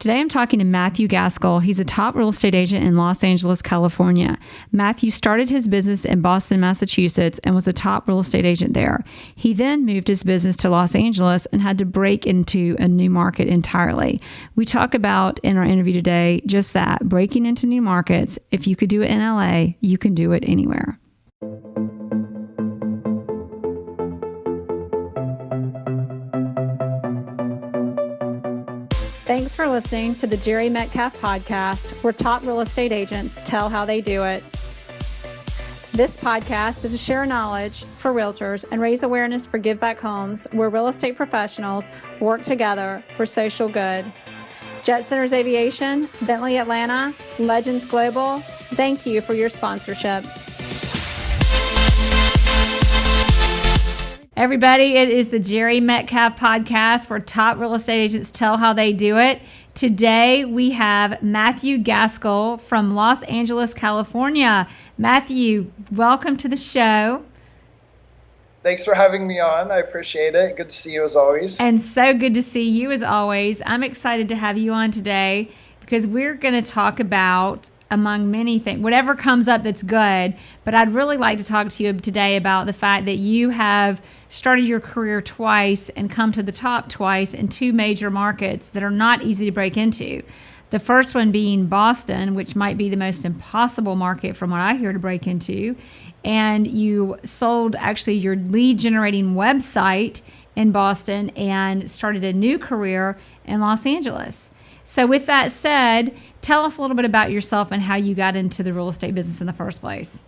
Today I'm talking to Matthew Gaskill. He's a top real estate agent in Los Angeles, California. Matthew started his business in Boston, Massachusetts, and was a top real estate agent there. He then moved his business to Los Angeles and had to break into a new market entirely. We talk about in our interview today just that, breaking into new markets. If you could do it in LA, you can do it anywhere. Thanks for listening to the Jere Metcalf Podcast, where top real estate agents tell how they do it. This podcast is to share knowledge for realtors and raise awareness for Give Back Homes, where real estate professionals work together for social good. Jet Centers Aviation, Bentley Atlanta, Legends Global, thank you for your sponsorship. Everybody, it is the Jere Metcalf Podcast, where top real estate agents tell how they do it. Today, we have Matthew Gaskill from Los Angeles, California. Matthew, welcome to the show. Thanks for having me on. I appreciate it. Good to see you as always. And so good to see you as always. I'm excited to have you on today because we're going to talk about, among many things, whatever comes up that's good. But I'd really like to talk to you today about the fact that you have started your career twice and come to the top twice in two major markets that are not easy to break into. The first one being Boston, which might be the most impossible market from what I hear to break into. And you sold actually your lead generating website in Boston and started a new career in Los Angeles. So with that said, tell us a little bit about yourself and how you got into the real estate business in the first place.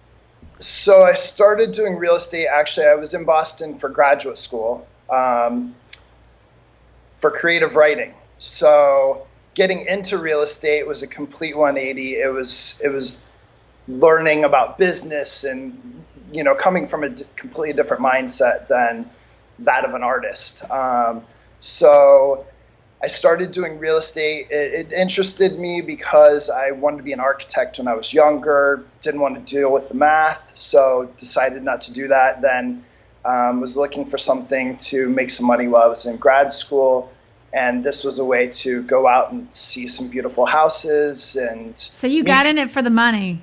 So I started doing real estate. Actually, I was in Boston for graduate school for creative writing. So getting into real estate was a complete 180. It was learning about business and, coming from a completely different mindset than that of an artist. So I started doing real estate. It interested me because I wanted to be an architect when I was younger, didn't want to deal with the math, so decided not to do that. Then was looking for something to make some money while I was in grad school, and this was a way to go out and see some beautiful houses. And so you got in it for the money.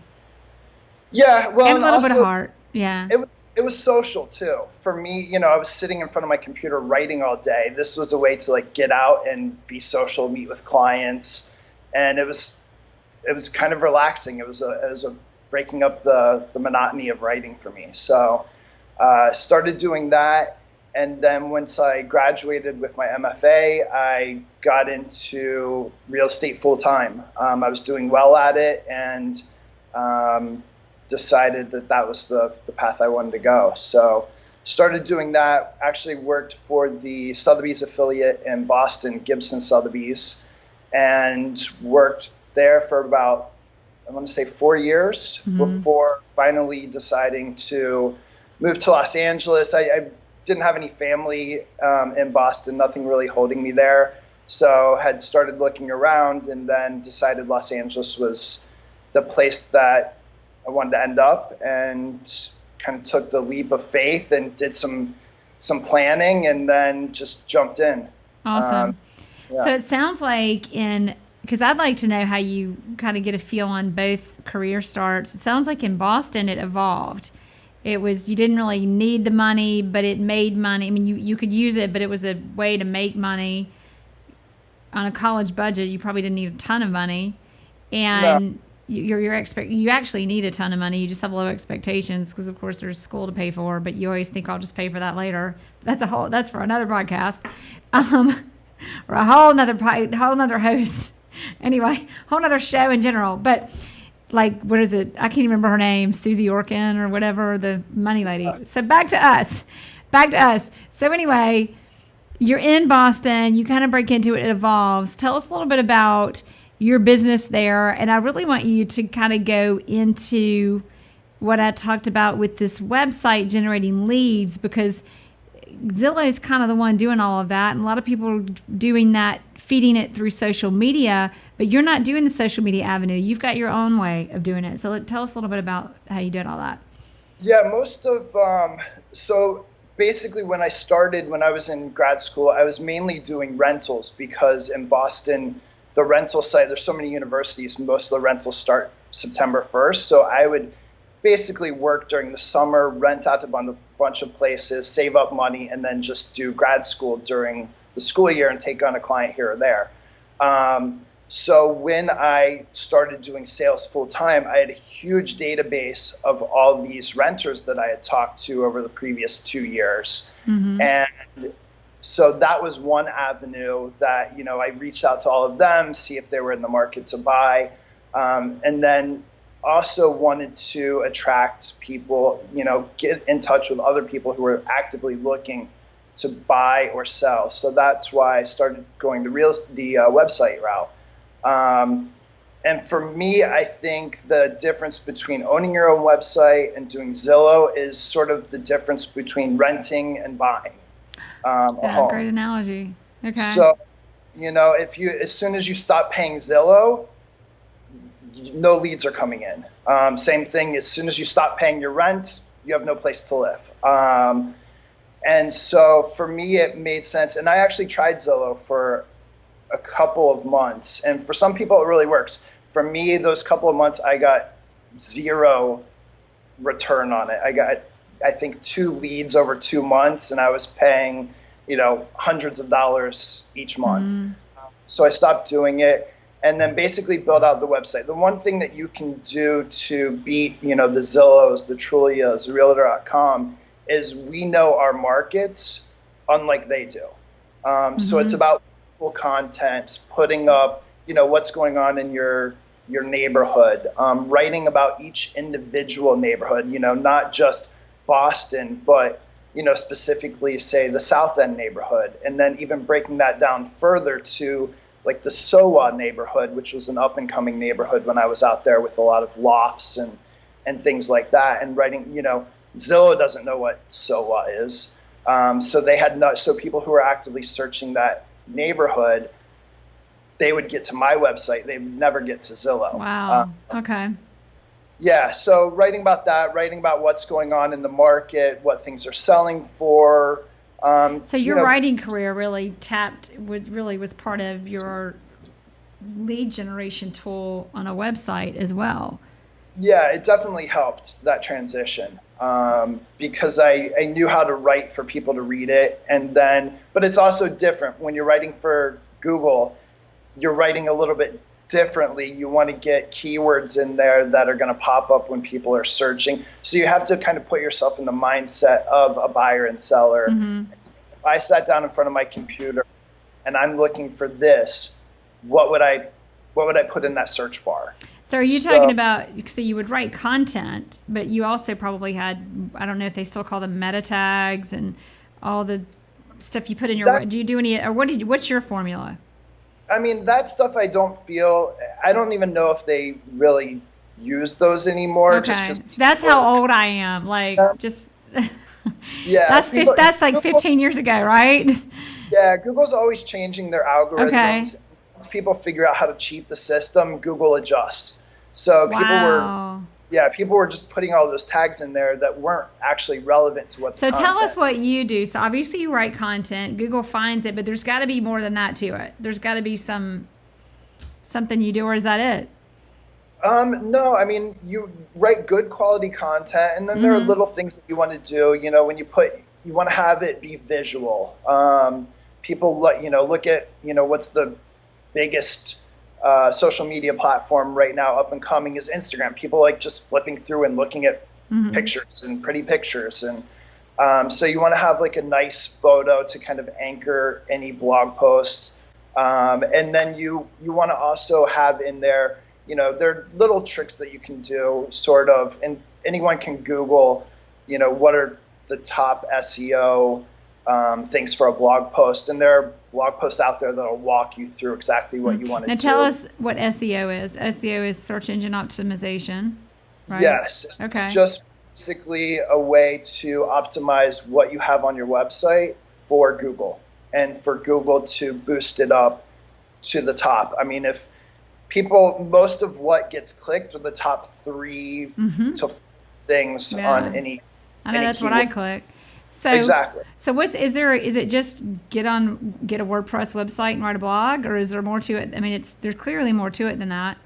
Yeah, well, and a little bit of heart. Yeah. It was social too. For me, I was sitting in front of my computer writing all day. This was a way to get out and be social, meet with clients, and it was kind of relaxing. It was a breaking up the monotony of writing for me. So started doing that, and then once I graduated with my MFA, I got into real estate full time. I was doing well at it, and decided that was the path I wanted to go. So started doing that, actually worked for the Sotheby's affiliate in Boston, Gibson Sotheby's, and worked there for about, I want to say 4 years before finally deciding to move to Los Angeles. I didn't have any family in Boston, nothing really holding me there. So had started looking around and then decided Los Angeles was the place that I wanted to end up, and kind of took the leap of faith and did some planning and then just jumped in. Awesome. So it sounds like because I'd like to know how you kind of get a feel on both career starts. It sounds like in Boston it evolved. It was, you didn't really need the money, but it made money. I mean, you could use it, but it was a way to make money on a college budget. You probably didn't need a ton of money. And you actually need a ton of money. You just have low expectations because, of course, there's school to pay for. But you always think, I'll just pay for that later. That's for another podcast, or a whole nother host. Anyway, whole nother show in general. But what is it? I can't even remember her name, Susie Orkin or whatever, the money lady. So back to us. So anyway, you're in Boston. You kind of break into it. It evolves. Tell us a little bit about your business there, and I really want you to kind of go into what I talked about with this website generating leads, because Zillow is kind of the one doing all of that, and a lot of people are doing that, feeding it through social media, but you're not doing the social media avenue. You've got your own way of doing it. So tell us a little bit about how you did all that. Yeah, so basically when I was in grad school, I was mainly doing rentals because in Boston, the rental site, there's so many universities, most of the rentals start September 1st. So I would basically work during the summer, rent out to a bunch of places, save up money, and then just do grad school during the school year and take on a client here or there. So when I started doing sales full time, I had a huge database of all these renters that I had talked to over the previous 2 years. And so that was one avenue that, I reached out to all of them, see if they were in the market to buy. And then also wanted to attract people, get in touch with other people who were actively looking to buy or sell. So that's why I started going the website route. And for me, I think the difference between owning your own website and doing Zillow is sort of the difference between renting and buying a home. Great analogy. Okay. So, as soon as you stop paying Zillow, no leads are coming in. Same thing, as soon as you stop paying your rent, you have no place to live. And so for me, it made sense. And I actually tried Zillow for a couple of months. And for some people, it really works. For me, those couple of months, I got 0 return on it. I got, I think, 2 leads over 2 months, and I was paying, hundreds of dollars each month. So I stopped doing it and then basically built out the website. The one thing that you can do to beat, the Zillows, the Trulias, Realtor.com is we know our markets unlike they do. So it's about content, putting up, what's going on in your neighborhood, writing about each individual neighborhood, not just Boston, but, specifically say the South End neighborhood, and then even breaking that down further to like the SoWa neighborhood, which was an up and coming neighborhood when I was out there with a lot of lofts and things like that, and writing, Zillow doesn't know what SoWa is. So people who are actively searching that neighborhood, they would get to my website. They would never get to Zillow. Wow. Okay. Yeah. So writing about that, writing about what's going on in the market, what things are selling for. So your writing career really was part of your lead generation tool on a website as well. Yeah, it definitely helped that transition. Because I knew how to write for people to read it. But it's also different when you're writing for Google, you're writing a little bit differently. You want to get keywords in there that are going to pop up when people are searching. So you have to kind of put yourself in the mindset of a buyer and seller. If I sat down in front of my computer and I'm looking for this, what would I put in that search bar? So are you talking about, so you would write content, but you also probably had, I don't know if they still call them meta tags and all the stuff you put in your, do you do any, or what's your formula? I mean, that stuff I don't even know if they really use those anymore. Okay. That's how old I am. Yeah. That's like 15 years ago, right? Yeah. Google's always changing their algorithms. Okay. Once people figure out how to cheat the system, Google adjusts. So people were just putting all those tags in there that weren't actually relevant to what's So tell us what you do. So obviously you write content, Google finds it, but there's got to be more than that to it. There's got to be something you do, or is that it? No, I mean, you write good quality content, and then there are little things that you want to do. When you want to have it be visual. People look at, what's the biggest social media platform right now up and coming is Instagram. People like just flipping through and looking at pictures and pretty pictures. And so you want to have like a nice photo to kind of anchor any blog post. And then you want to also have in there, there are little tricks that you can do sort of, and anyone can Google, what are the top SEO things for a blog post, and there are blog posts out there that'll walk you through exactly what you want to do. Now tell us what SEO is. SEO is search engine optimization, right? Yes. Okay. It's just basically a way to optimize what you have on your website for Google, and for Google to boost it up to the top. I mean, if most of what gets clicked are the top 3 to things on any. I know that's keyword. What I click. So exactly. So is it just get a WordPress website and write a blog, or is there more to it? I mean, there's clearly more to it than that.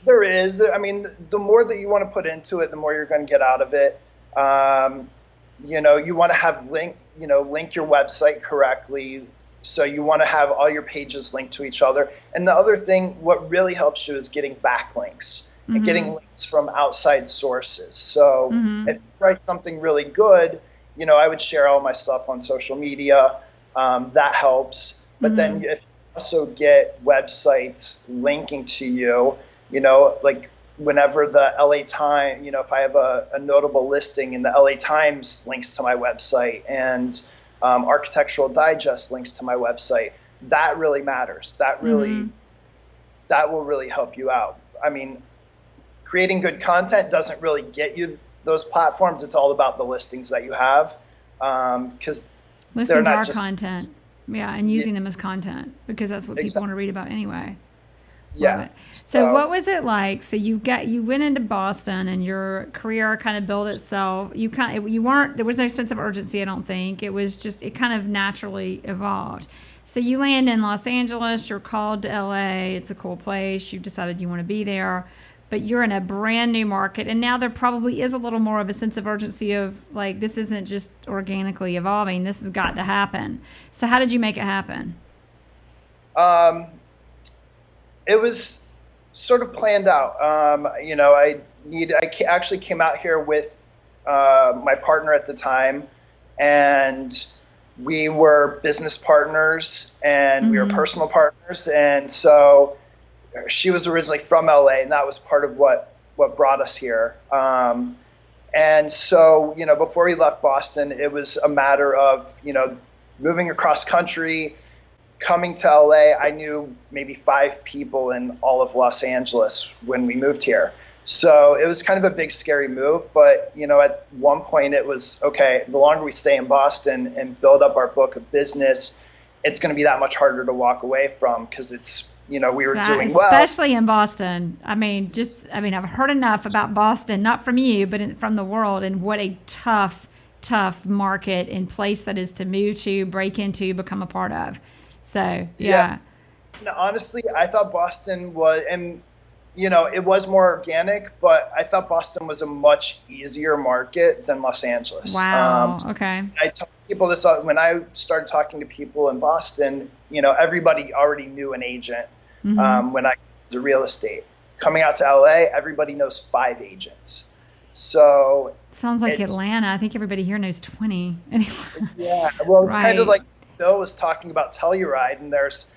There is. I mean, the more that you want to put into it, the more you're going to get out of it. You want to have link your website correctly. So you want to have all your pages linked to each other. And the other thing, what really helps you is getting backlinks and getting links from outside sources. So if you write something really good, I would share all my stuff on social media. That helps. But then if you also get websites linking to you, like whenever the LA Times, if I have a notable listing and the LA Times links to my website and Architectural Digest links to my website, that really matters. That will really help you out. I mean, creating good content doesn't really get you those platforms. It's all about the listings that you have, because listings are content. Yeah, and using them as content, because that's what people want to read about anyway. Yeah. So what was it like? So you went into Boston and your career kind of built itself. There was no sense of urgency, I don't think. It was just, it kind of naturally evolved. So you land in Los Angeles, you're called to LA. It's a cool place. You decided you want to be there, but you're in a brand new market. And now there probably is a little more of a sense of urgency of like, this isn't just organically evolving. This has got to happen. So how did you make it happen? It was sort of planned out. I actually came out here with my partner at the time, and we were business partners and we were personal partners. And so she was originally from LA, and that was part of what brought us here. And so, before we left Boston, it was a matter of, moving across country. Coming to LA, I knew maybe 5 people in all of Los Angeles when we moved here. So it was kind of a big, scary move. But, at one point it was, okay, the longer we stay in Boston and build up our book of business, it's going to be that much harder to walk away from, because it's, we were doing well. Especially in Boston. I've heard enough about Boston, not from you, but from the world, and what a tough market and place that is to move to, break into, become a part of. So, yeah. Honestly, I thought Boston was, and, it was more organic, but I thought Boston was a much easier market than Los Angeles. Wow. Okay. I tell people this when I started talking to people in Boston, everybody already knew an agent when I got into real estate. Coming out to LA, everybody knows 5 agents. So. Sounds like Atlanta. I think everybody here knows 20. Yeah. Well, it's kind of like Bill was talking about Telluride, and there's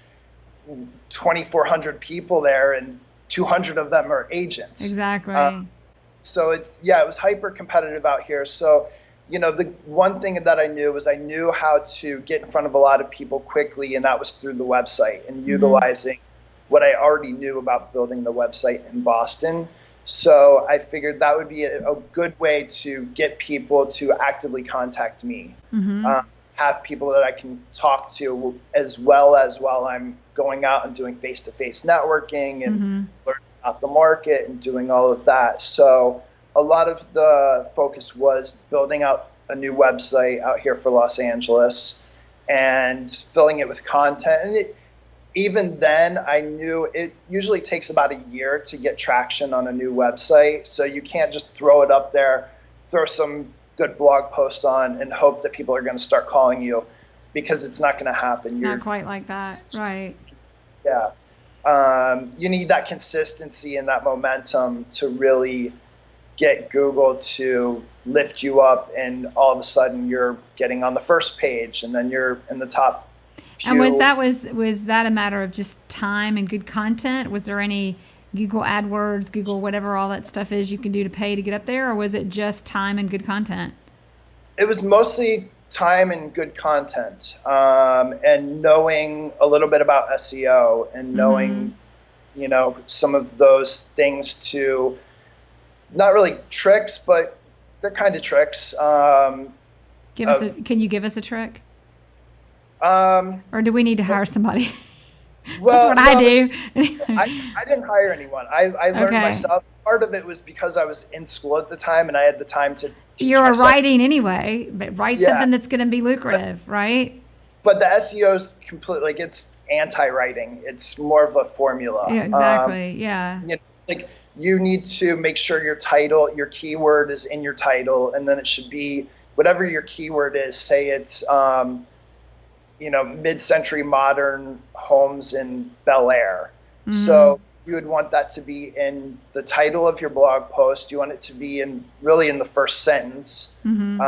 2,400 people there, and 200 of them are agents. Exactly. So it was hyper competitive out here. So, the one thing that I knew was I knew how to get in front of a lot of people quickly, and that was through the website and utilizing what I already knew about building the website in Boston. So I figured that would be a good way to get people to actively contact me. Have people that I can talk to, as well as while I'm going out and doing face-to-face networking and learning about the market and doing all of that. So a lot of the focus was building out a new website out here for Los Angeles and filling it with content. And even then, I knew it usually takes about a year to get traction on a new website. So you can't just throw it up there, throw some good blog post on, and hope that people are going to start calling you, because it's not going to happen. It's not quite like that, right? Yeah. You need that consistency and that momentum to really get Google to lift you up, and all of a sudden you're getting on the first page, and then you're in the top few. And was that a matter of just time and good content? Was there any Google AdWords, Google whatever all that stuff is you can do to pay to get up there, or was it just time and good content? It was mostly time and good content, and knowing a little bit about SEO and knowing, some of those things, to not really tricks, but they're kind of tricks. Can you give us a trick? Or do we need to hire somebody? Well, That's what I do. I didn't hire anyone. I learned myself. Part of it was because I was in school at the time and I had the time to teach You're myself. writing anyway, but write something that's going to be lucrative, right? But the SEO is completely, like, it's anti-writing. It's more of a formula. Yeah, exactly. Yeah. You know, like, you need to make sure your title, your keyword is in your title, and then it should be whatever your keyword is. Say it's, mid-century modern homes in Bel Air. Mm-hmm. So you would want that to be in the title of your blog post. You want it to be in the first sentence, mm-hmm.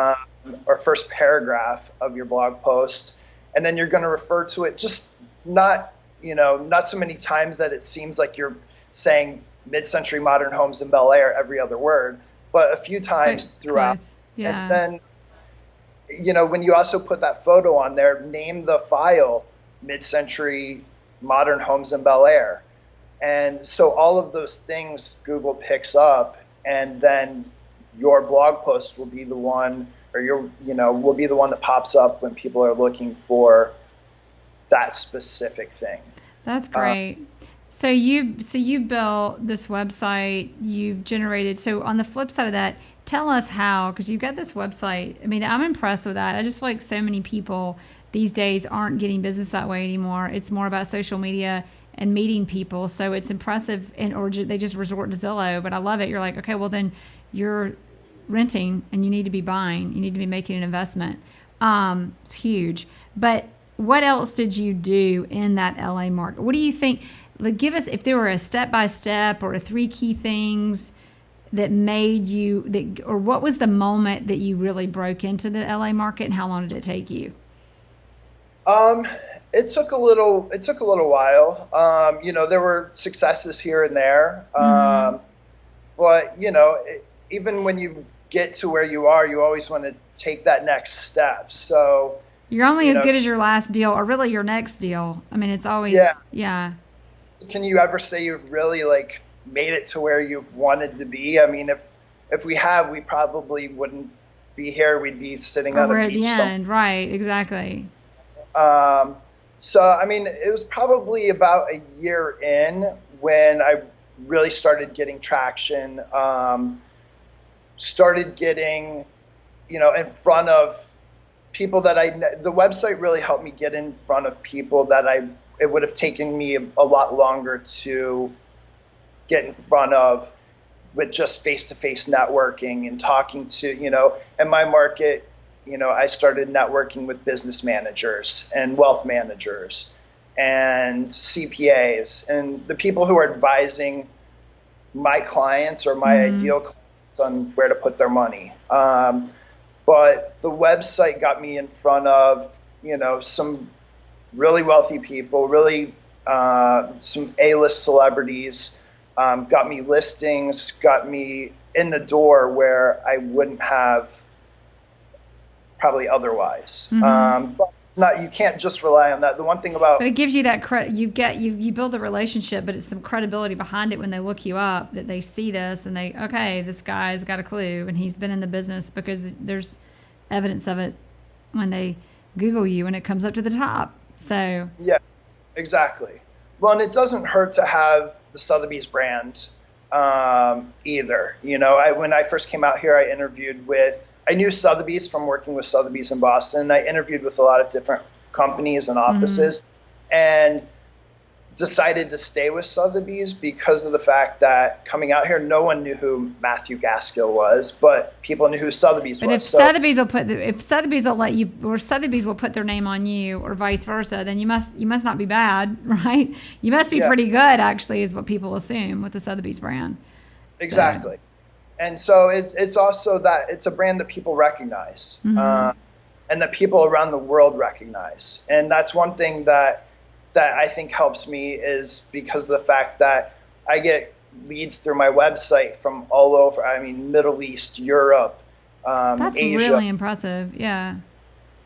Or first paragraph of your blog post. And then you're going to refer to it just not so many times that it seems like you're saying mid-century modern homes in Bel Air every other word, but a few times throughout. Yeah. And then, when you also put that photo on there, name the file mid-century modern homes in Bel Air. And so all of those things Google picks up, and then your blog post will be the one, or will be the one that pops up when people are looking for that specific thing. That's great. So you built this website, you've generated, so on the flip side of that, tell us how, because you've got this website. I mean, I'm impressed with that. I just feel like so many people these days aren't getting business that way anymore. It's more about social media and meeting people. So it's impressive, or they just resort to Zillow, but I love it. You're like, okay, well then you're renting and you need to be buying. You need to be making an investment. It's huge. But what else did you do in that LA market? What do you think? Like, give us, if there were a step-by-step or 3 key things that made you, or what was the moment that you really broke into the LA market, and how long did it take you? It took a little while. There were successes here and there. Mm-hmm. But even when you get to where you are, you always want to take that next step. So you're only as good as your last deal, or really your next deal. I mean, it's always, yeah. Can you ever say you've really made it to where you've wanted to be? I mean, if we have, we probably wouldn't be here. We'd be sitting on a beach. We're at the end, right? Exactly. So, I mean, it was probably about a year in when I really started getting traction, started getting, in front of people that the website really helped me get in front of people that it would have taken me a lot longer to get in front of with just face-to-face networking and talking to, in my market, I started networking with business managers and wealth managers and CPAs and the people who are advising my clients or my ideal clients on where to put their money. But the website got me in front of, some really wealthy people, really some A-list celebrities, got me listings, got me in the door where I wouldn't have probably otherwise. Mm-hmm. But it's not, you can't just rely on that. The one thing about, but it gives you that credit. You build a relationship, but it's some credibility behind it when they look you up, that they see this and this guy's got a clue and he's been in the business, because there's evidence of it when they Google you and it comes up to the top. So yeah, exactly. Well, and it doesn't hurt to have the Sotheby's brand either. When I first came out here, I knew Sotheby's from working with Sotheby's in Boston, and I interviewed with a lot of different companies and offices, and decided to stay with Sotheby's because of the fact that coming out here, no one knew who Matthew Gaskill was, but people knew who Sotheby's was. But if Sotheby's will let you, or Sotheby's will put their name on you, or vice versa, then you must not be bad, right? You must be pretty good, actually, is what people assume with the Sotheby's brand. Exactly. So. And so it's also that it's a brand that people recognize, and that people around the world recognize. And that's one thing that I think helps me, is because of the fact that I get leads through my website from all over. I mean, Middle East, Europe, that's Asia. Really impressive. Yeah.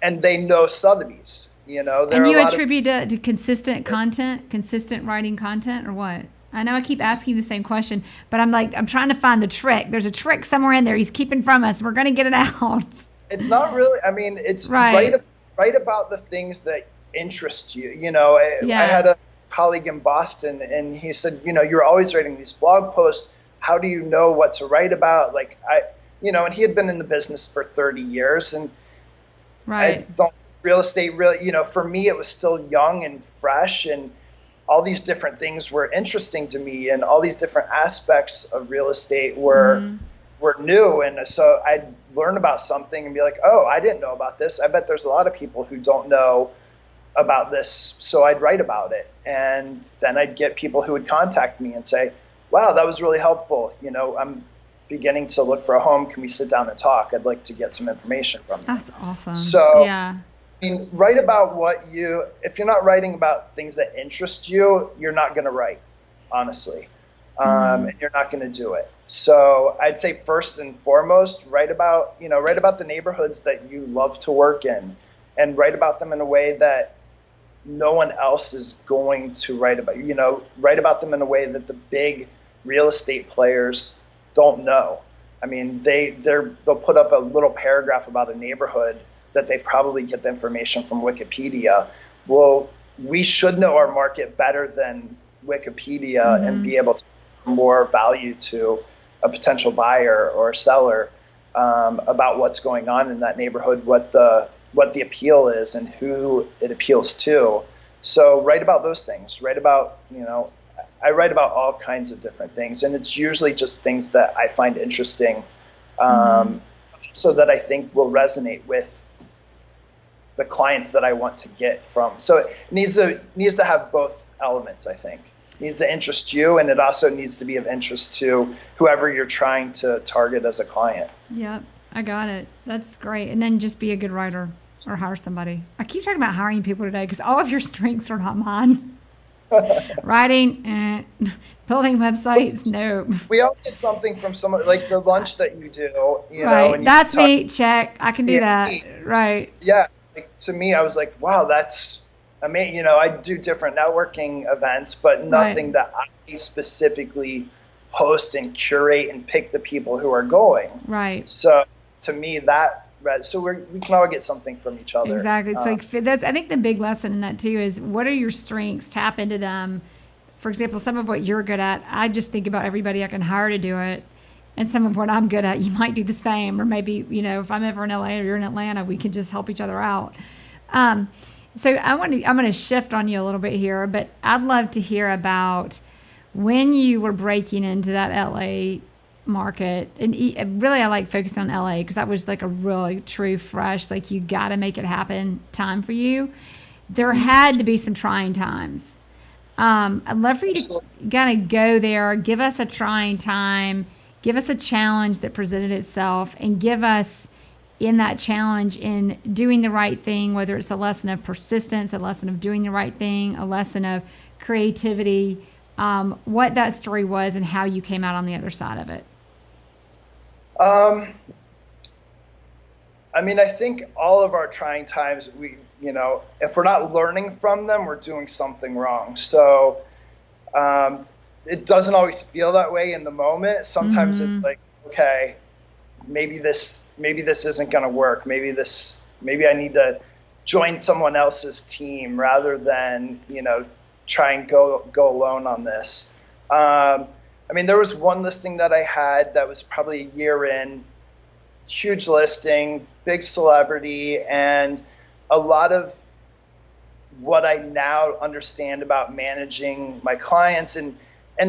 And they know Sotheby's, And you attribute it to consistent content, consistent writing content, or what? I know I keep asking the same question, but I'm trying to find the trick. There's a trick somewhere in there he's keeping from us. We're going to get it out. It's not really, I mean, it's right about the things that interest you. I had a colleague in Boston, and he said, you're always writing these blog posts. How do you know what to write about? Like and he had been in the business for 30 years, and right. Real estate really, for me, it was still young and fresh, and all these different things were interesting to me, and all these different aspects of real estate were new. And so I'd learn about something and be like, oh, I didn't know about this. I bet there's a lot of people who don't know about this. So I'd write about it. And then I'd get people who would contact me and say, wow, that was really helpful. I'm beginning to look for a home. Can we sit down and talk? I'd like to get some information from you. That's awesome. So, yeah. Write about if you're not writing about things that interest you, you're not going to write, honestly. And you're not going to do it. So I'd say first and foremost, write about the neighborhoods that you love to work in, and write about them in a way that no one else is going to write about. Write about them in a way that the big real estate players don't know. They'll put up a little paragraph about a neighborhood that they probably get the information from Wikipedia. Well, we should know our market better than Wikipedia and be able to give more value to a potential buyer or seller about what's going on in that neighborhood, what the appeal is, and who it appeals to. So write about those things. Write about, I write about all kinds of different things, and it's usually just things that I find interesting, so that I think will resonate with the clients that I want to get from. So it needs to have both elements, I think. It needs to interest you, and it also needs to be of interest to whoever you're trying to target as a client. Yep, I got it. That's great. And then just be a good writer or hire somebody. I keep talking about hiring people today because all of your strengths are not mine. Writing, building websites, no. We all get something from someone, like the lunch that you do, right. And that's me, check. I can do that. Right. Yeah. To me, I was like, wow, that's amazing. I do different networking events, but nothing that I specifically host and curate and pick the people who are going. Right. So to me, so we can all get something from each other. Exactly. It's I think the big lesson in that too is, what are your strengths? Tap into them. For example, some of what you're good at, I just think about everybody I can hire to do it. And some of what I'm good at, you might do the same, or maybe, if I'm ever in LA or you're in Atlanta, we can just help each other out. So I'm going to shift on you a little bit here, but I'd love to hear about when you were breaking into that LA market. And really, I like focusing on LA because that was like a really true, fresh, like you got to make it happen time for you. There had to be some trying times. I'd love for you to kind of go there, give us a trying time. Give us a challenge that presented itself, and give us in that challenge in doing the right thing, whether it's a lesson of persistence, a lesson of doing the right thing, a lesson of creativity, what that story was and how you came out on the other side of it. I think all of our trying times, if we're not learning from them, we're doing something wrong. So, it doesn't always feel that way in the moment. Sometimes it's like, okay, maybe this isn't going to work. Maybe I need to join someone else's team rather than, try and go alone on this. There was one listing that I had that was probably a year in, huge listing, big celebrity, and a lot of what I now understand about managing my clients, and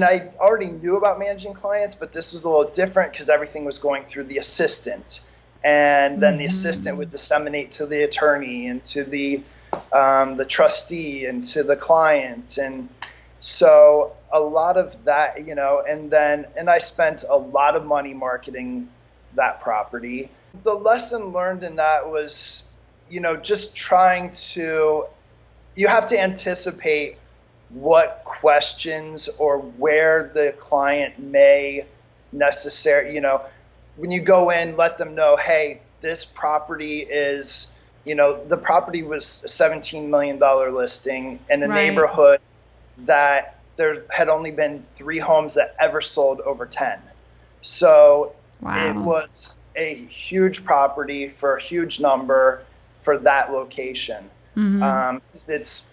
I already knew about managing clients, but this was a little different because everything was going through the assistant, and then the assistant would disseminate to the attorney and to the trustee and to the client. And so a lot of that, and I spent a lot of money marketing that property. The lesson learned in that was, just you have to anticipate what questions or where the client may necessarily, when you go in, let them know, hey, this property is, the property was a $17 million listing in a neighborhood that there had only been 3 homes that ever sold over 10. So it was a huge property for a huge number for that location. It's,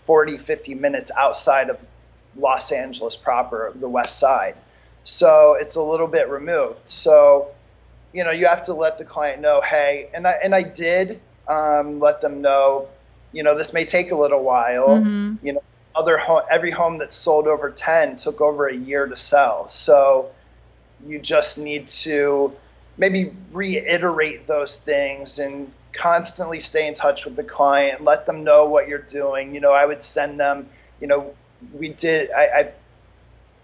40, 50 minutes outside of Los Angeles proper, the West Side. So it's a little bit removed. So, you have to let the client know, hey, and I did let them know, this may take a little while. Every home that's sold over 10 took over a year to sell. So you just need to maybe reiterate those things and constantly stay in touch with the client, let them know what you're doing. I would send them, I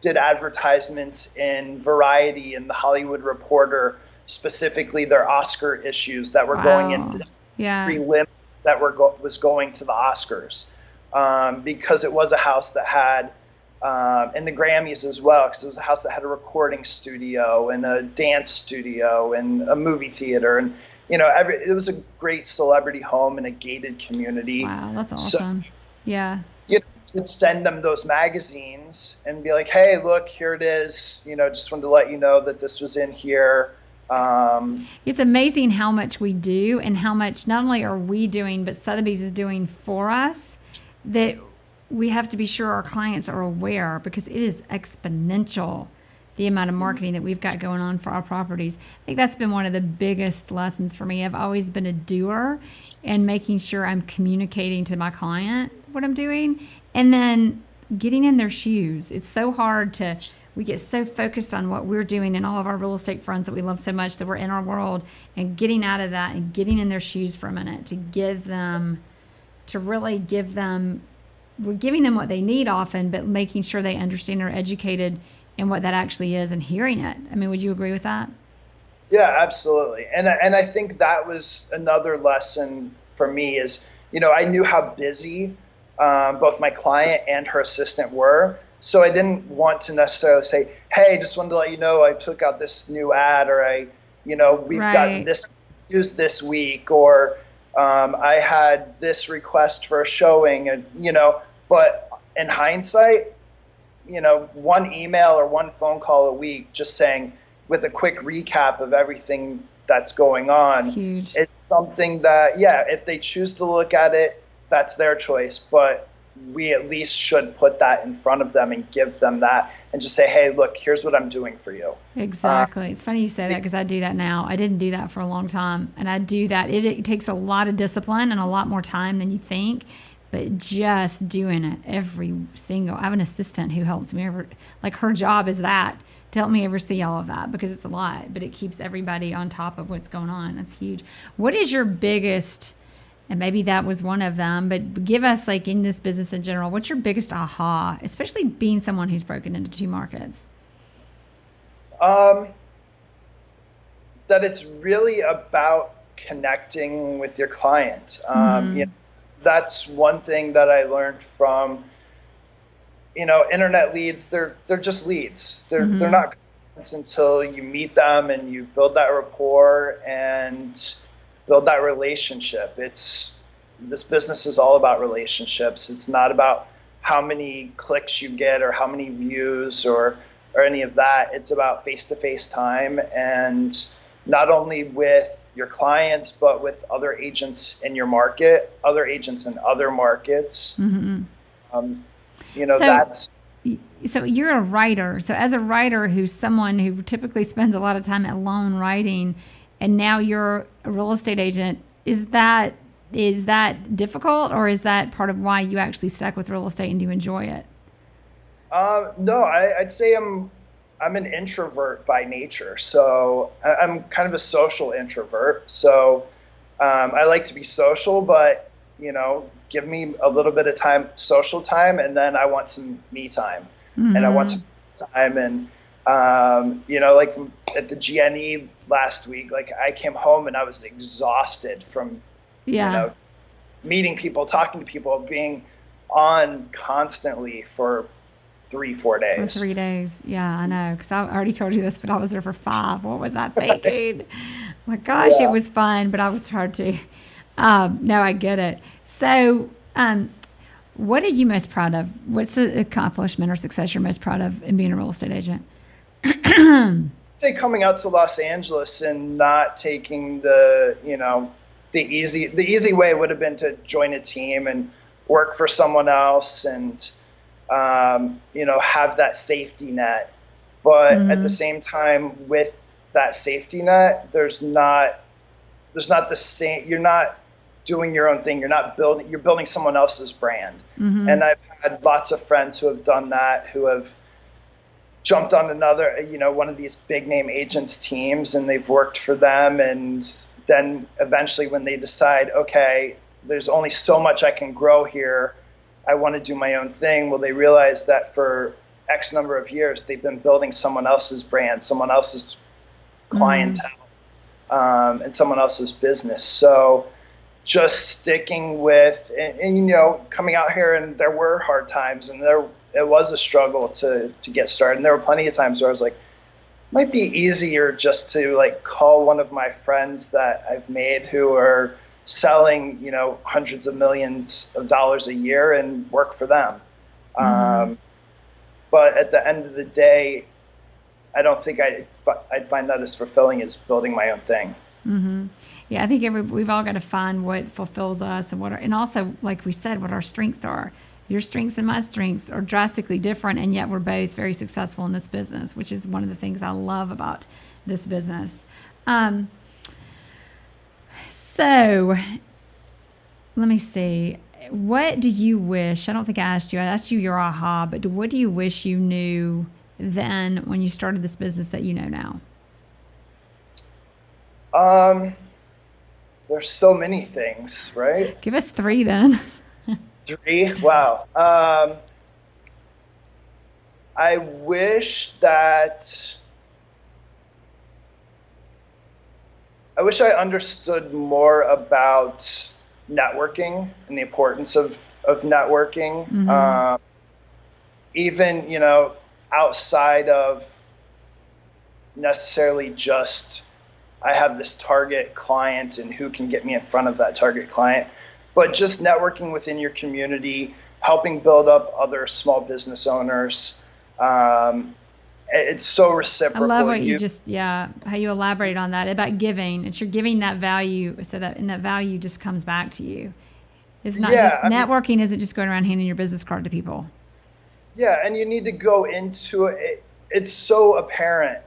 did advertisements in Variety and the Hollywood Reporter, specifically their Oscar issues that were going in this prelim that was going to the Oscars, because it was a house that had, and the Grammys as well, because it was a house that had a recording studio and a dance studio and a movie theater, and it was a great celebrity home in a gated community. Wow, that's awesome. So, yeah. You'd send them those magazines and be like, hey, look, here it is. Just wanted to let you know that this was in here. It's amazing how much we do and how much not only are we doing, but Sotheby's is doing for us, that we have to be sure our clients are aware, because it is exponential, the amount of marketing that we've got going on for our properties. I think that's been one of the biggest lessons for me. I've always been a doer, and making sure I'm communicating to my client what I'm doing, and then getting in their shoes. It's so hard we get so focused on what we're doing and all of our real estate friends that we love so much, that we're in our world, and getting out of that and getting in their shoes for a minute we're giving them what they need often, but making sure they understand or are educated in what that actually is and hearing it. I mean, would you agree with that? Yeah, absolutely. And I think that was another lesson for me is, I knew how busy both my client and her assistant were. So I didn't want to necessarily say, hey, just wanted to let you know I took out this new ad, or we've gotten this news this week, or I had this request for a showing, and but in hindsight, one email or one phone call a week, just saying with a quick recap of everything that's going on. It's huge. It's something that, if they choose to look at it, that's their choice, but we at least should put that in front of them and give them that and just say, hey, look, here's what I'm doing for you. Exactly. It's funny you say that, because I do that now. I didn't do that for a long time, and I do that. It takes a lot of discipline and a lot more time than you think, but just doing it I have an assistant who helps me her job is that, to help me oversee all of that, because it's a lot, but it keeps everybody on top of what's going on. That's huge. What is your biggest, and maybe that was one of them, but give us, in this business in general, what's your biggest aha, especially being someone who's broken into two markets? That it's really about connecting with your client. That's one thing that I learned from, internet leads. They're just leads. They're not clients until you meet them and you build that rapport and build that relationship. This business is all about relationships. It's not about how many clicks you get or how many views or any of that. It's about face-to-face time, and not only with your clients, but with other agents in your market, other agents in other markets. So you're a writer. So as a writer, who's someone who typically spends a lot of time alone writing, and now you're a real estate agent, is that difficult, or is that part of why you actually stuck with real estate and you enjoy it? No, I'd say I'm an introvert by nature. So I'm kind of a social introvert. So I like to be social, but give me a little bit of time, social time, and then I want some me time. And I want some time. And at the GNE last week, I came home and I was exhausted from meeting people, talking to people, being on constantly for 3-4 days. For 3 days. Yeah, I know. Because I already told you this, but I was there for 5. What was I thinking? My gosh, It was fun, but I was hard to. No, I get it. So, what are you most proud of? What's the accomplishment or success you're most proud of in being a real estate agent? I'd say coming out to Los Angeles and not taking the easy way would have been to join a team and work for someone else and, have that safety net. But at the same time, with that safety net, there's not the same, you're not doing your own thing. You're building someone else's brand. And I've had lots of friends who have done that, who have jumped on one of these big name agents teams, and they've worked for them. And then eventually when they decide, okay, there's only so much I can grow here, I want to do my own thing. Well, they realize that for X number of years, they've been building someone else's brand, someone else's clientele, and someone else's business. So just sticking with, and coming out here, and there were hard times, and it was a struggle to get started. And there were plenty of times where I was like, might be easier just to like call one of my friends that I've made who are selling, hundreds of millions of dollars a year and work for them. But at the end of the day, I don't think I'd find that as fulfilling as building my own thing. Yeah, I think we've all got to find what fulfills us and also, like we said, what our strengths are. Your strengths and my strengths are drastically different, and yet we're both very successful in this business, which is one of the things I love about this business. So let me see. What do you wish? I don't think I asked you. I asked you your aha, but what do you wish you knew then when you started this business that you know now? There's so many things, right? Give us 3 then. 3? Wow. I wish I understood more about networking and the importance of networking. Even, outside of necessarily just I have this target client and who can get me in front of that target client, but just networking within your community, helping build up other small business owners. It's so reciprocal. I love what how you elaborate on that about giving. You're giving that value, and that value just comes back to you. It's not networking isn't just going around handing your business card to people. Yeah, and you need to go into it. It's so apparent.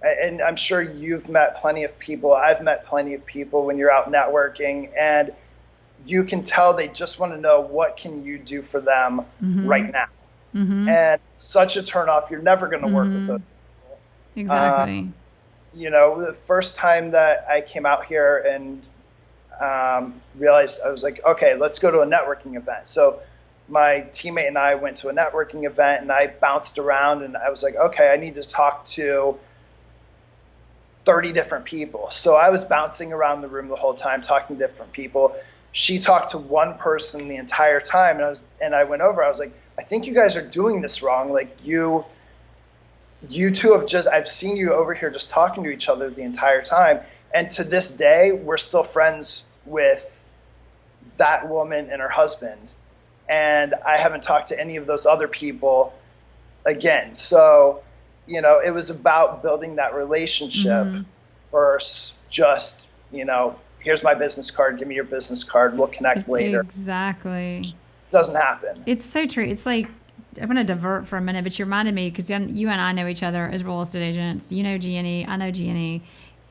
And I'm sure you've met plenty of people. I've met plenty of people when you're out networking, and you can tell they just want to know what can you do for them right now. And such a turnoff. You're never going to work with those people. Exactly. The first time that I came out here and realized, I was like, okay, let's go to a networking event. So my teammate and I went to a networking event, and I bounced around, and I was like, okay, I need to talk to 30 different people. So I was bouncing around the room the whole time, talking to different people. She talked to one person the entire time, and I went over. I was like, I think you guys are doing this wrong. Like you two I've seen you over here just talking to each other the entire time. And to this day, we're still friends with that woman and her husband. And I haven't talked to any of those other people again. So, it was about building that relationship versus just, here's my business card, give me your business card, we'll connect later. Exactly. It doesn't happen. It's so true. It's like, I'm going to divert for a minute, but you reminded me, because you and I know each other as real estate agents. You know G&E, I know G&E,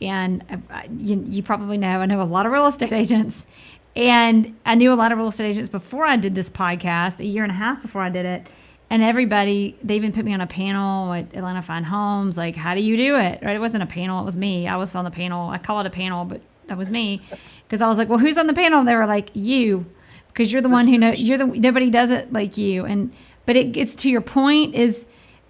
and you probably know I know a lot of real estate agents. And I knew a lot of real estate agents before I did this podcast, a year and a half before I did it. And they even put me on a panel at Atlanta Fine Homes, like, how do you do it? Right? It wasn't a panel, it was me. I was on the panel. I call it a panel, but that was me. Because I was like, well, who's on the panel? And they were like, you. Because you're the one who knows, nobody does it like you. But it's to your point is,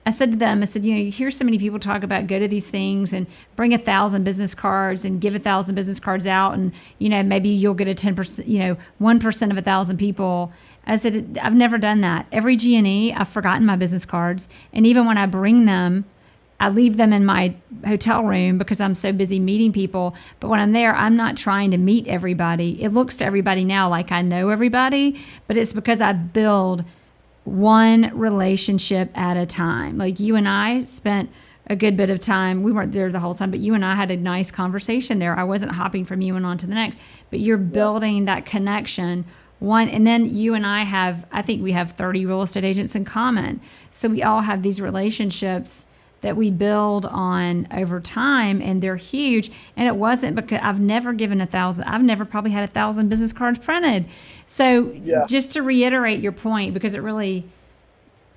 I said to them, you hear so many people talk about go to these things and bring 1,000 business cards and give 1,000 business cards out. And, maybe you'll get a 10%, 1% of 1,000 people. I said, I've never done that. Every G&E, I've forgotten my business cards. And even when I bring them, I leave them in my hotel room because I'm so busy meeting people. But when I'm there, I'm not trying to meet everybody. It looks to everybody now like I know everybody, but it's because I build one relationship at a time. Like you and I spent a good bit of time. We weren't there the whole time, but you and I had a nice conversation there. I wasn't hopping from you and on to the next, but you're building that connection one, and then you and I think we have 30 real estate agents in common. So we all have these relationships that we build on over time, and they're huge. And it wasn't because I've never given 1,000. I've never probably had 1,000 business cards printed. So just to reiterate your point, because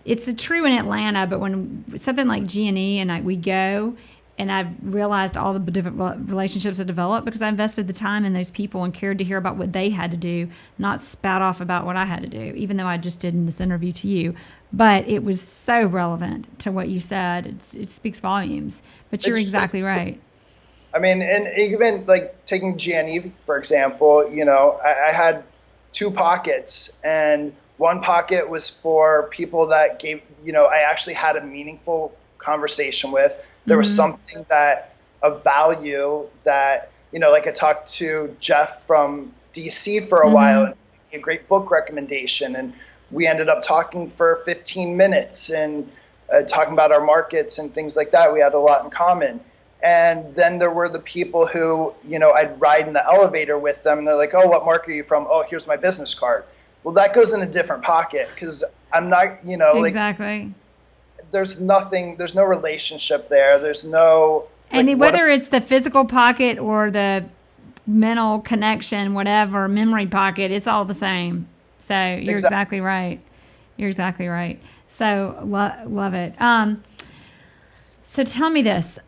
it's true in Atlanta, but when something like G&E and we go, and I've realized all the different relationships have developed because I invested the time in those people and cared to hear about what they had to do, not spout off about what I had to do, even though I just did in this interview to you. But it was so relevant to what you said. It speaks volumes. But you're exactly right. I mean, and even like taking G&E, for example, I had 2 pockets, and one pocket was for people that gave, I actually had a meaningful conversation with. There was something that of value that, like I talked to Jeff from DC for a while, and a great book recommendation. And we ended up talking for 15 minutes and talking about our markets and things like that. We had a lot in common. And then there were the people who, I'd ride in the elevator with them, and they're like, oh, what market are you from? Oh, here's my business card. Well, that goes in a different pocket because I'm not, exactly. There's no relationship there. There's no. And whether it's the physical pocket or the mental connection, whatever, memory pocket, it's all the same. So you're exactly right. You're exactly right. So love it. So tell me this.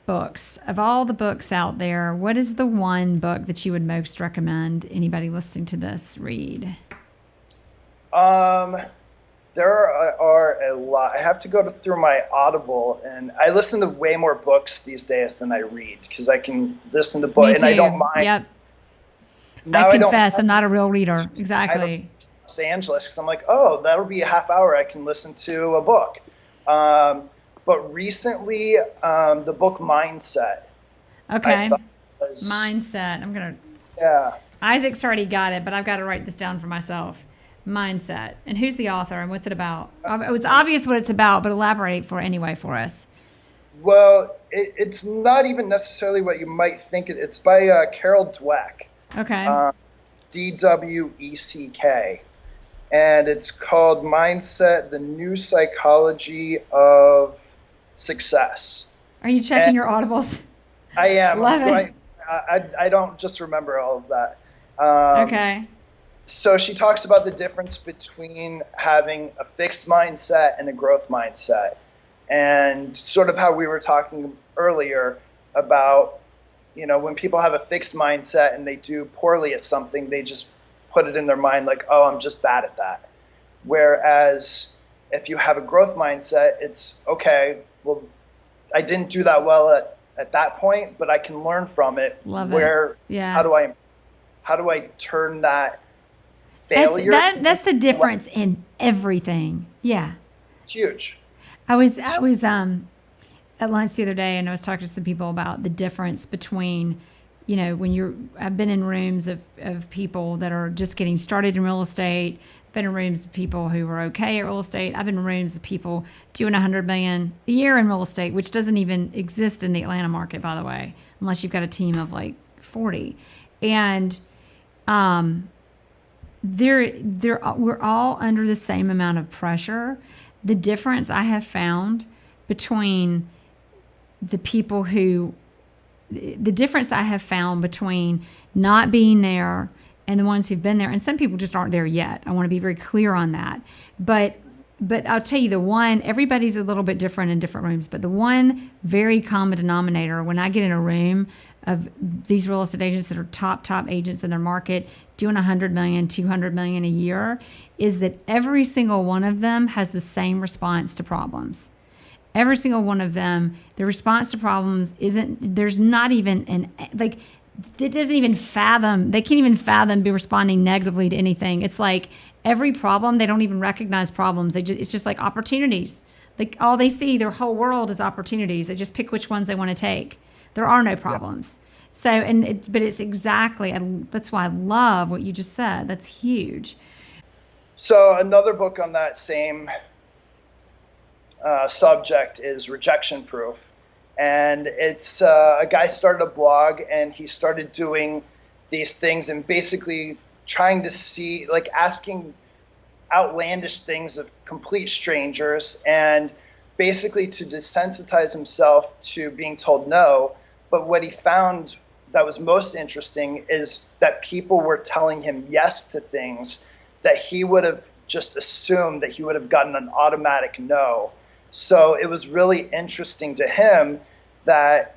Books. Of all the books out there, what is the one book that you would most recommend anybody listening to this read? There are a lot. I have to go through my Audible, and I listen to way more books these days than I read because I can listen to books, and I don't mind. Yep. I confess, I'm not a real reader. Exactly. Los Angeles, because I'm like, oh, that'll be a half hour. I can listen to a book. But recently, the book Mindset. Okay. Mindset. I'm going to. Yeah. Isaac's already got it, but I've got to write this down for myself. Mindset. And who's the author and what's it about? It's obvious what it's about, but elaborate for us. Well, it's not even necessarily what you might think. It's by Carol Dweck. Okay. Dweck. And it's called Mindset, the New Psychology of Success. Are you checking your Audibles? I am. Love it. I don't just remember all of that. Okay. So she talks about the difference between having a fixed mindset and a growth mindset, and sort of how we were talking earlier about, when people have a fixed mindset and they do poorly at something, they just put it in their mind like, oh, I'm just bad at that. Whereas if you have a growth mindset, it's okay, well, I didn't do that well at that point, but I can learn from it. Love it. Yeah. How do I turn that failure? That's the difference in everything. Yeah. It's huge. I was at lunch the other day, and I was talking to some people about the difference between, I've been in rooms of people that are just getting started in real estate, been in rooms of people who are okay at real estate. I've been in rooms of people doing $100 million a year in real estate, which doesn't even exist in the Atlanta market, by the way, unless you've got a team of like 40. And we're all under the same amount of pressure. The difference I have found between not being there and the ones who've been there, and some people just aren't there yet. I want to be very clear on that. But I'll tell you, the one, everybody's a little bit different in different rooms, but the one very common denominator when I get in a room of these real estate agents that are top agents in their market doing $100 million, $200 million a year, is that every single one of them has the same response to problems. Every single one of them, the response to problems there's not even it doesn't even fathom, they can't even fathom be responding negatively to anything. It's like every problem, they don't even recognize problems. It's just like opportunities. Like all they see, their whole world is opportunities. They just pick which ones they want to take. There are no problems. Yeah. So, but it's exactly, that's why I love what you just said. That's huge. So another book on that same subject is Rejection Proof. And it's a guy started a blog, and he started doing these things and basically trying to see, like asking outlandish things of complete strangers, and basically to desensitize himself to being told no. But what he found that was most interesting is that people were telling him yes to things that he would have just assumed that he would have gotten an automatic no. So it was really interesting to him that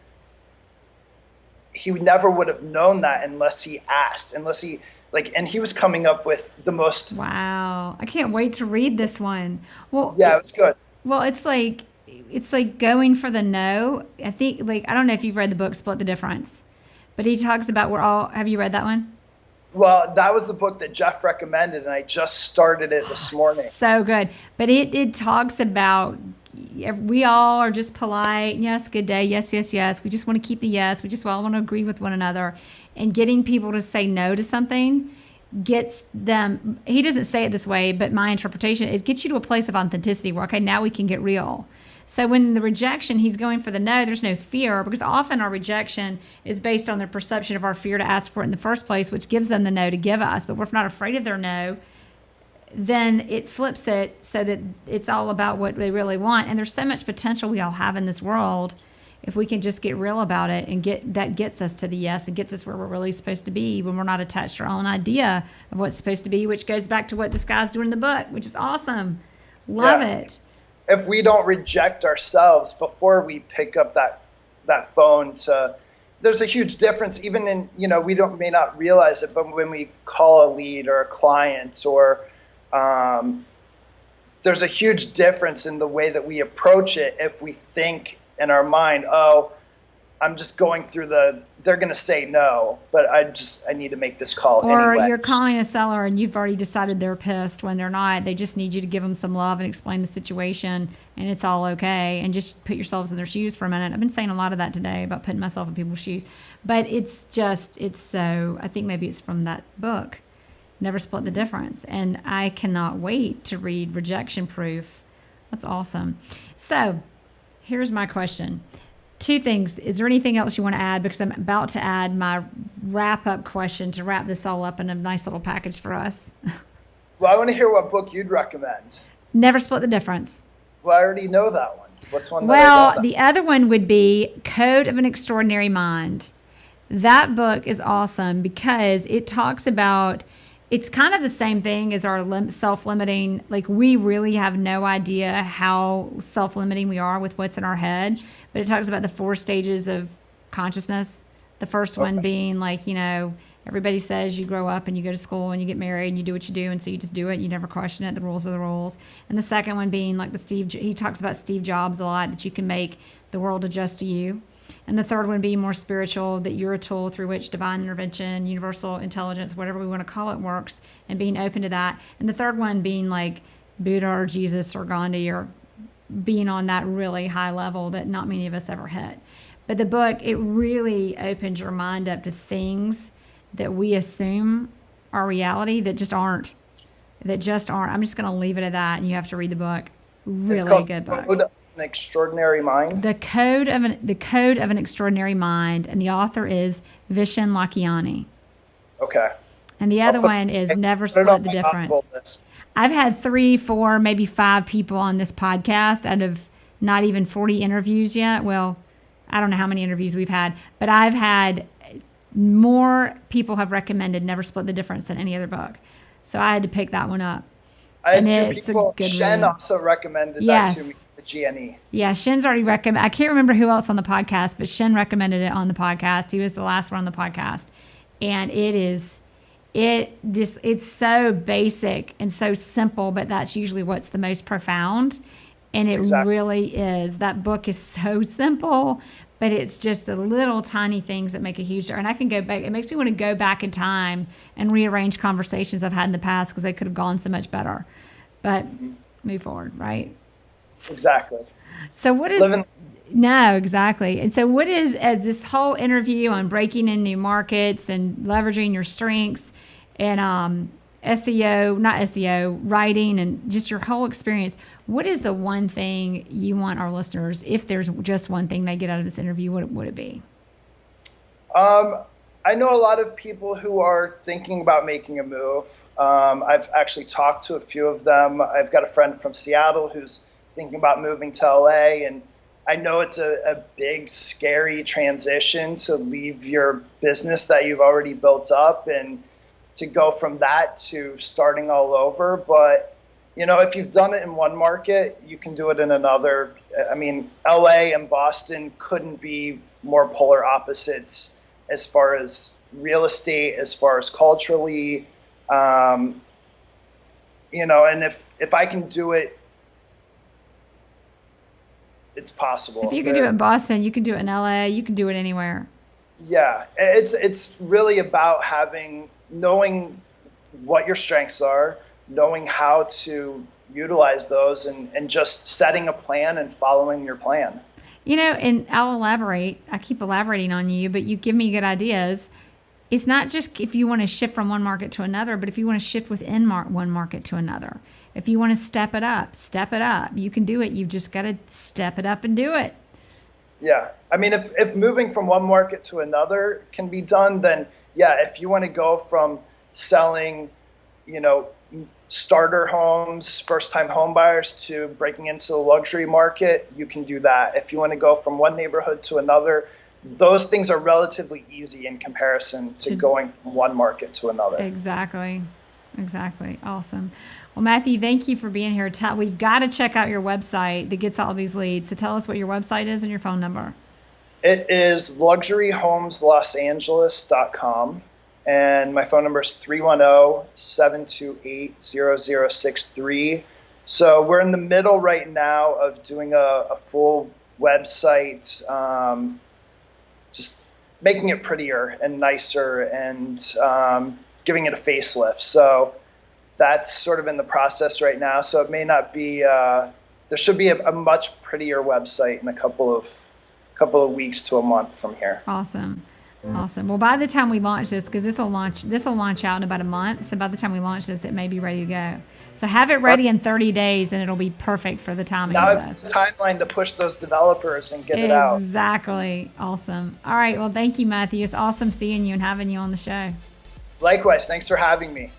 he never would have known that unless he asked, unless he and he was coming up with the most. Wow. I can't wait to read this one. Well, yeah, it was good. Well, it's like going for the no. I think, I don't know if you've read the book Split the Difference, but he talks about have you read that one? Well, that was the book that Jeff recommended, and I just started it this morning. So good. But it talks about, we all are just polite. Yes, good day. Yes, yes, yes. We just want to keep the yes. We just all want to agree with one another. And getting people to say no to something gets them, he doesn't say it this way, but my interpretation is gets you to a place of authenticity where, okay, now we can get real. So when the rejection, he's going for the no, there's no fear, because often our rejection is based on their perception of our fear to ask for it in the first place, which gives them the no to give us. But if we're not afraid of their no, then it flips it so that it's all about what they really want. And there's so much potential we all have in this world if we can just get real about it, and gets us to the yes and gets us where we're really supposed to be when we're not attached to our own idea of what's supposed to be, which goes back to what this guy's doing in the book, which is awesome. Love it. If we don't reject ourselves before we pick up that phone there's a huge difference even in, we may not realize it, but when we call a lead or a client or there's a huge difference in the way that we approach it if we think in our mind, oh, I'm just going through they're going to say no, but I need to make this call or anyway. You're calling a seller and you've already decided they're pissed when they're not. They just need you to give them some love and explain the situation, and it's all okay. And just put yourselves in their shoes for a minute. I've been saying a lot of that today about putting myself in people's shoes. But it's so, I think maybe it's from that book, Never Split the Difference. And I cannot wait to read Rejection Proof. That's awesome. So here's my question. Two things. Is there anything else you want to add? Because I'm about to add my wrap-up question to wrap this all up in a nice little package for us. Well, I want to hear what book you'd recommend. Never Split the Difference. Well, I already know that one. What's one? Well, the other one would be Code of an Extraordinary Mind. That book is awesome because it talks about, it's kind of the same thing as our self-limiting. Like, we really have no idea how self-limiting we are with what's in our head. But it talks about the 4 stages of consciousness. The first one being everybody says you grow up and you go to school and you get married and you do what you do, and so you just do it. You never question it. The rules are the rules. And the second one being like he talks about Steve Jobs a lot, that you can make the world adjust to you. And the third one being more spiritual, that you're a tool through which divine intervention, universal intelligence, whatever we want to call it, works, and being open to that. And the third one being like Buddha or Jesus or Gandhi, or being on that really high level that not many of us ever hit. But the book, it really opens your mind up to things that we assume are reality that just aren't. I'm just going to leave it at that, and you have to read the book. Really good book. Code of an Extraordinary Mind. The Code of an Extraordinary Mind, and the author is Vishen Lakhiani. Okay. And the other one is Never Split the Difference. I've had 3, 4, maybe 5 people on this podcast out of not even 40 interviews yet. Well, I don't know how many interviews we've had, but I've had more people have recommended Never Split the Difference than any other book. So I had to pick that one up. I had 2 people. Shen also recommended that to me, the GNE. Yeah, Shen's already recommended. I can't remember who else on the podcast, but Shen recommended it on the podcast. He was the last one on the podcast. And it's so basic and so simple, but that's usually what's the most profound. And it really is. That book is so simple, but it's just the little tiny things that make a huge difference. And I can go back. It makes me want to go back in time and rearrange conversations I've had in the past because they could have gone so much better. But move forward, right? Exactly. So what is... No, exactly. And so what is this whole interview on breaking in new markets and leveraging your strengths and writing and just your whole experience, what is the one thing you want our listeners, if there's just one thing they get out of this interview, what would it be? I know a lot of people who are thinking about making a move. I've actually talked to a few of them. I've got a friend from Seattle who's thinking about moving to LA, and I know it's a big, scary transition to leave your business that you've already built up and to go from that to starting all over. But, if you've done it in one market, you can do it in another. I mean, LA and Boston couldn't be more polar opposites as far as real estate, as far as culturally, and if I can do it, it's possible. If you can do it in Boston, you can do it in LA, you can do it anywhere. Yeah, it's really about knowing what your strengths are, knowing how to utilize those, and just setting a plan and following your plan. And I'll elaborate. I keep elaborating on you, but you give me good ideas. It's not just if you want to shift from one market to another, but if you want to shift within one market to another. If you want to step it up. You can do it. You've just got to step it up and do it. Yeah. I mean, if moving from one market to another can be done, then yeah, if you want to go from selling, starter homes, first-time home buyers, to breaking into the luxury market, you can do that. If you want to go from one neighborhood to another, those things are relatively easy in comparison to going from one market to another. Exactly. Awesome. Well, Matthew, thank you for being here. We've got to check out your website that gets all these leads. So tell us what your website is and your phone number. It is luxuryhomeslosangeles.com. And my phone number is 310-728-0063. So we're in the middle right now of doing a full website, just making it prettier and nicer and giving it a facelift. So that's sort of in the process right now. So it may not be, there should be a much prettier website in a couple of weeks to a month from here. Awesome. Well, by the time we launch this, because this will launch out in about a month. So by the time we launch this, it may be ready to go. So have it ready in 30 days, and it'll be perfect for the timing of this. Now it's timeline to push those developers and get it out. Exactly. Awesome. All right. Well, thank you, Matthew. It's awesome seeing you and having you on the show. Likewise. Thanks for having me.